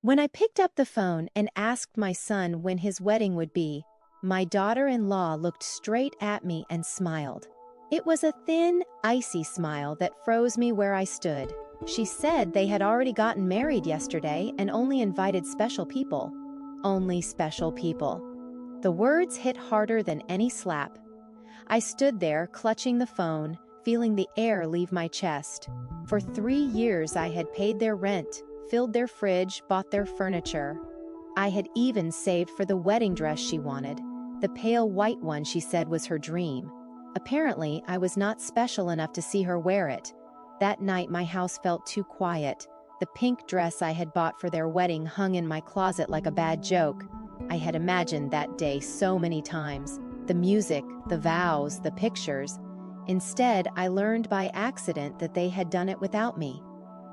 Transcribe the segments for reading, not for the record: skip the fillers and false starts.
When I picked up the phone and asked my son when his wedding would be, my daughter-in-law looked straight at me and smiled. It was a thin, icy smile that froze me where I stood. She said they had already gotten married yesterday and only invited special people. Only special people. The words hit harder than any slap. I stood there, clutching the phone, feeling the air leave my chest. For 3 years I had paid their rent, filled their fridge, bought their furniture. I had even saved for the wedding dress she wanted, the pale white one she said was her dream. Apparently, I was not special enough to see her wear it. That night my house felt too quiet. The pink dress I had bought for their wedding hung in my closet like a bad joke. I had imagined that day so many times. The music, the vows, the pictures. Instead, I learned by accident that they had done it without me.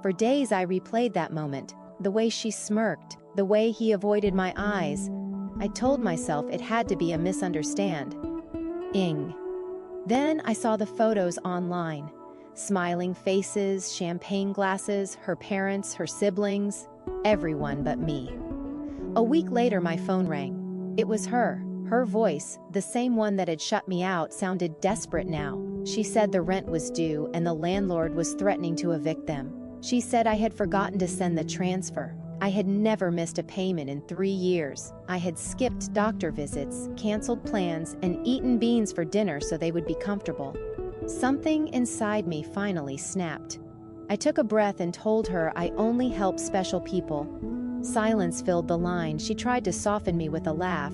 For days I replayed that moment, the way she smirked, the way he avoided my eyes. I told myself it had to be a misunderstanding. Then I saw the photos online. Smiling faces, champagne glasses, her parents, her siblings, everyone but me. A week later my phone rang. It was her. Her voice, the same one that had shut me out, sounded desperate now. She said the rent was due and the landlord was threatening to evict them. She said I had forgotten to send the transfer. I had never missed a payment in 3 years. I had skipped doctor visits, canceled plans, and eaten beans for dinner so they would be comfortable. Something inside me finally snapped. I took a breath and told her I only help special people. Silence filled the line. She tried to soften me with a laugh.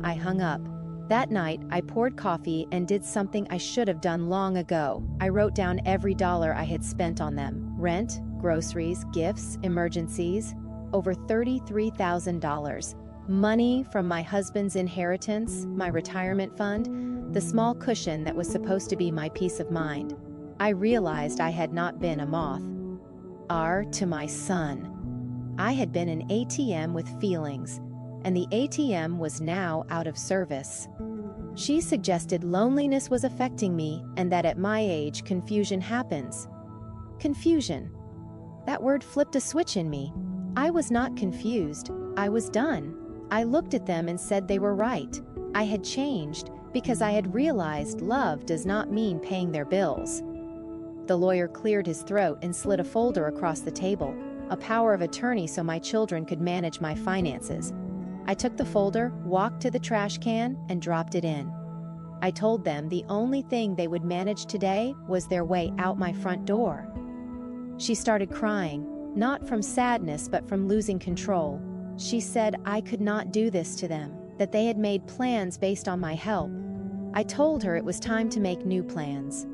I hung up. That night, I poured coffee and did something I should have done long ago. I wrote down every dollar I had spent on them. Rent, groceries, gifts, emergencies. Over $33,000. Money from my husband's inheritance, my retirement fund, the small cushion that was supposed to be my peace of mind. I realized I had not been a moth. To my son. I had been an ATM with feelings, and the ATM was now out of service. She suggested loneliness was affecting me and that at my age confusion happens. Confusion. That word flipped a switch in me. I was not confused. I was done. I looked at them and said they were right. I had changed because I had realized love does not mean paying their bills. The lawyer cleared his throat and slid a folder across the table, a power of attorney so my children could manage my finances. I took the folder, walked to the trash can, and dropped it in. I told them the only thing they would manage today was their way out my front door. She started crying, not from sadness but from losing control. She said I could not do this to them, that they had made plans based on my help. I told her it was time to make new plans.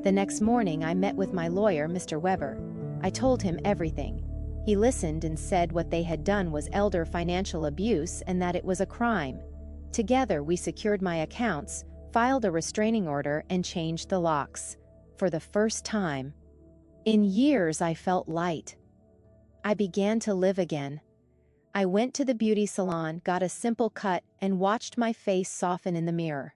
The next morning I met with my lawyer, Mr. Weber. I told him everything. He listened and said what they had done was elder financial abuse and that it was a crime. Together we secured my accounts, filed a restraining order, and changed the locks. For the first time in years I felt light. I began to live again. I went to the beauty salon, got a simple cut, and watched my face soften in the mirror.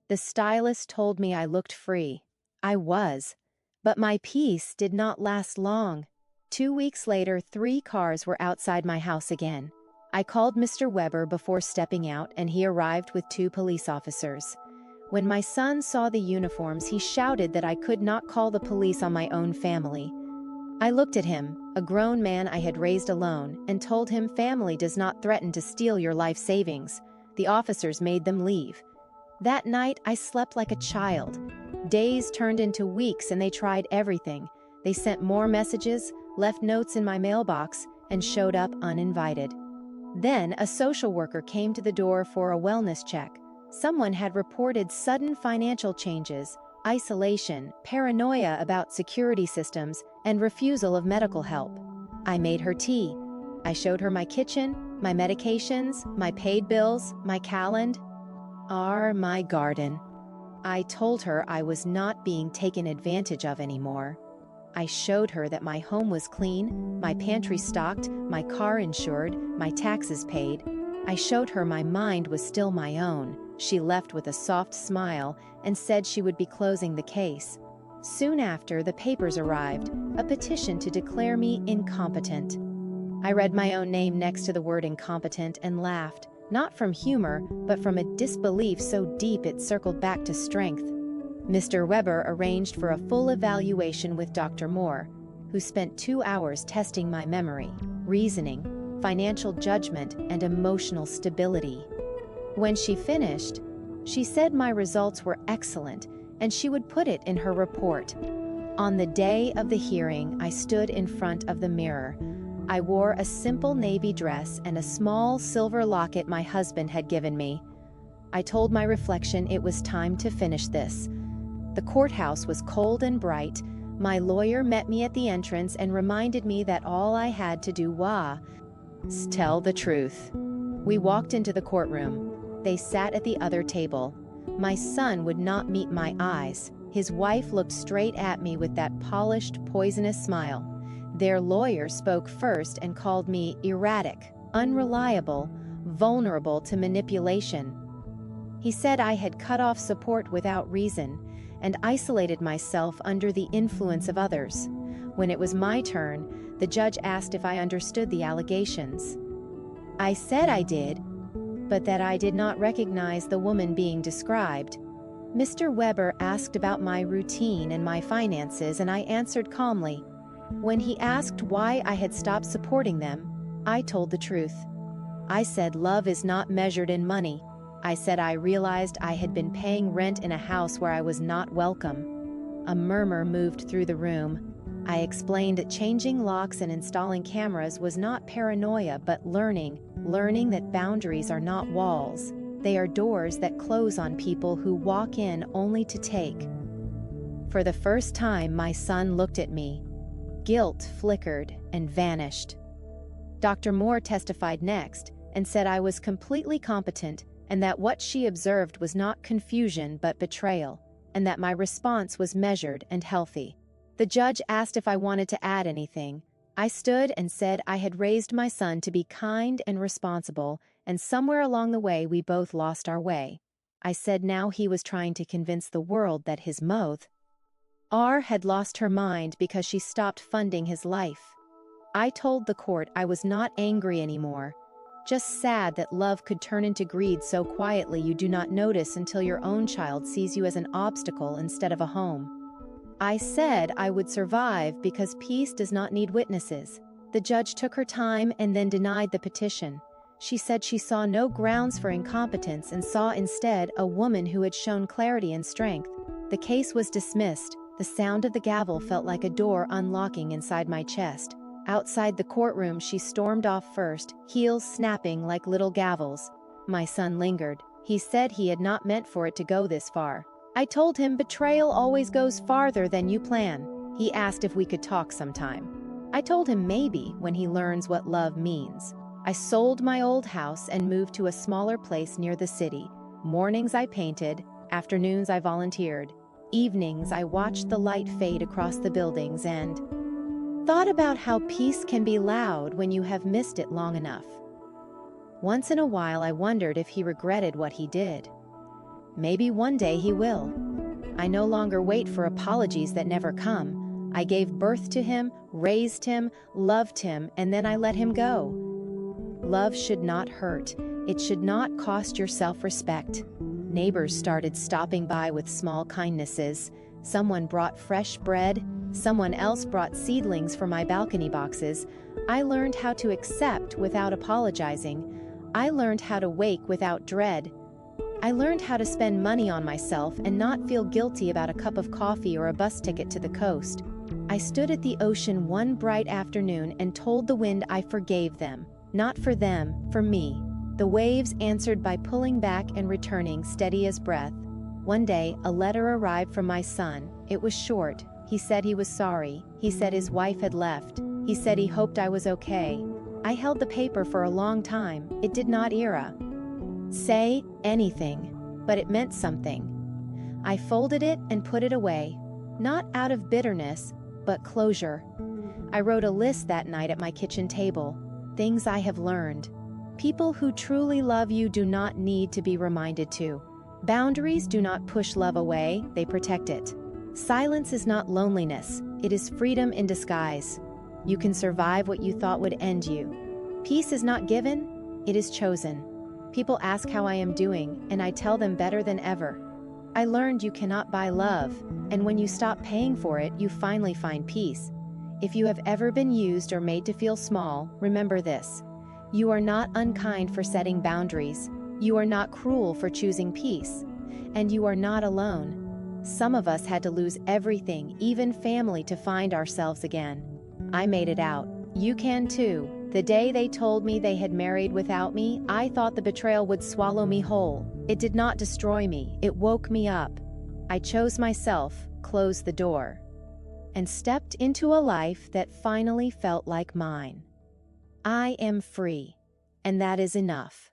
The stylist told me I looked free. I was. But my peace did not last long. 2 weeks later, 3 cars were outside my house again. I called Mr. Weber before stepping out, and he arrived with 2 police officers. When my son saw the uniforms, he shouted that I could not call the police on my own family. I looked at him, a grown man I had raised alone, and told him family does not threaten to steal your life savings. The officers made them leave. That night, I slept like a child. Days turned into weeks and they tried everything. They sent more messages, left notes in my mailbox, and showed up uninvited. Then a social worker came to the door for a wellness check. Someone had reported sudden financial changes, isolation, paranoia about security systems, and refusal of medical help. I made her tea. I showed her my kitchen, my medications, my paid bills, my calendar, my garden. I told her I was not being taken advantage of anymore. I showed her that my home was clean, my pantry stocked, my car insured, my taxes paid. I showed her my mind was still my own. She left with a soft smile and said she would be closing the case. Soon after, the papers arrived, a petition to declare me incompetent. I read my own name next to the word incompetent and laughed, not from humor, but from a disbelief so deep it circled back to strength. Mr. Weber arranged for a full evaluation with Dr. Moore, who spent 2 hours testing my memory, reasoning, financial judgment, and emotional stability. When she finished, she said my results were excellent and she would put it in her report. On the day of the hearing, I stood in front of the mirror. I wore a simple navy dress and a small silver locket my husband had given me. I told my reflection it was time to finish this. The courthouse was cold and bright. My lawyer met me at the entrance and reminded me that all I had to do was tell the truth. We walked into the courtroom. They sat at the other table. My son would not meet my eyes. His wife looked straight at me with that polished, poisonous smile. Their lawyer spoke first and called me erratic, unreliable, vulnerable to manipulation. He said I had cut off support without reason and isolated myself under the influence of others. When it was my turn, the judge asked if I understood the allegations. I said I did, but that I did not recognize the woman being described. Mr. Weber asked about my routine and my finances, and I answered calmly. When he asked why I had stopped supporting them, I told the truth. I said love is not measured in money. I said I realized I had been paying rent in a house where I was not welcome. A murmur moved through the room. I explained that changing locks and installing cameras was not paranoia but learning that boundaries are not walls. They are doors that close on people who walk in only to take. For the first time, my son looked at me. Guilt flickered and vanished. Dr. Moore testified next and said I was completely competent and that what she observed was not confusion but betrayal, and that my response was measured and healthy. The judge asked if I wanted to add anything. I stood and said I had raised my son to be kind and responsible, and somewhere along the way we both lost our way. I said now he was trying to convince the world that his mother had lost her mind because she stopped funding his life. I told the court I was not angry anymore, just sad that love could turn into greed so quietly you do not notice until your own child sees you as an obstacle instead of a home. I said I would survive because peace does not need witnesses. The judge took her time and then denied the petition. She said she saw no grounds for incompetence and saw instead a woman who had shown clarity and strength. The case was dismissed. The sound of the gavel felt like a door unlocking inside my chest. Outside the courtroom, she stormed off first, heels snapping like little gavels. My son lingered. He said he had not meant for it to go this far. I told him betrayal always goes farther than you plan. He asked if we could talk sometime. I told him maybe when he learns what love means. I sold my old house and moved to a smaller place near the city. Mornings I painted, afternoons I volunteered. Evenings I watched the light fade across the buildings and thought about how peace can be loud when you have missed it long enough. Once in a while I wondered if he regretted what he did. Maybe one day he will. I no longer wait for apologies that never come. I gave birth to him, raised him, loved him, and then I let him go. Love should not hurt. It should not cost your self-respect. Neighbors started stopping by with small kindnesses. Someone brought fresh bread. Someone else brought seedlings for my balcony boxes. I learned how to accept without apologizing. I learned how to wake without dread. I learned how to spend money on myself and not feel guilty about a cup of coffee or a bus ticket to the coast. I stood at the ocean one bright afternoon and told the wind I forgave them. Not for them, for me. The waves answered by pulling back and returning steady as breath. One day, a letter arrived from my son. It was short. He said he was sorry. He said his wife had left. He said he hoped I was okay. I held the paper for a long time. It did not say anything, but it meant something. I folded it and put it away, not out of bitterness, but closure. I wrote a list that night at my kitchen table. Things I have learned. People who truly love you do not need to be reminded to. Boundaries do not push love away, they protect it. Silence is not loneliness, it is freedom in disguise. You can survive what you thought would end you. Peace is not given, it is chosen. People ask how I am doing, and I tell them better than ever. I learned you cannot buy love, and when you stop paying for it, you finally find peace. If you have ever been used or made to feel small, remember this. You are not unkind for setting boundaries. You are not cruel for choosing peace. And you are not alone. Some of us had to lose everything, even family, to find ourselves again. I made it out. You can too. The day they told me they had married without me, I thought the betrayal would swallow me whole. It did not destroy me, it woke me up. I chose myself, closed the door, and stepped into a life that finally felt like mine. I am free, and that is enough.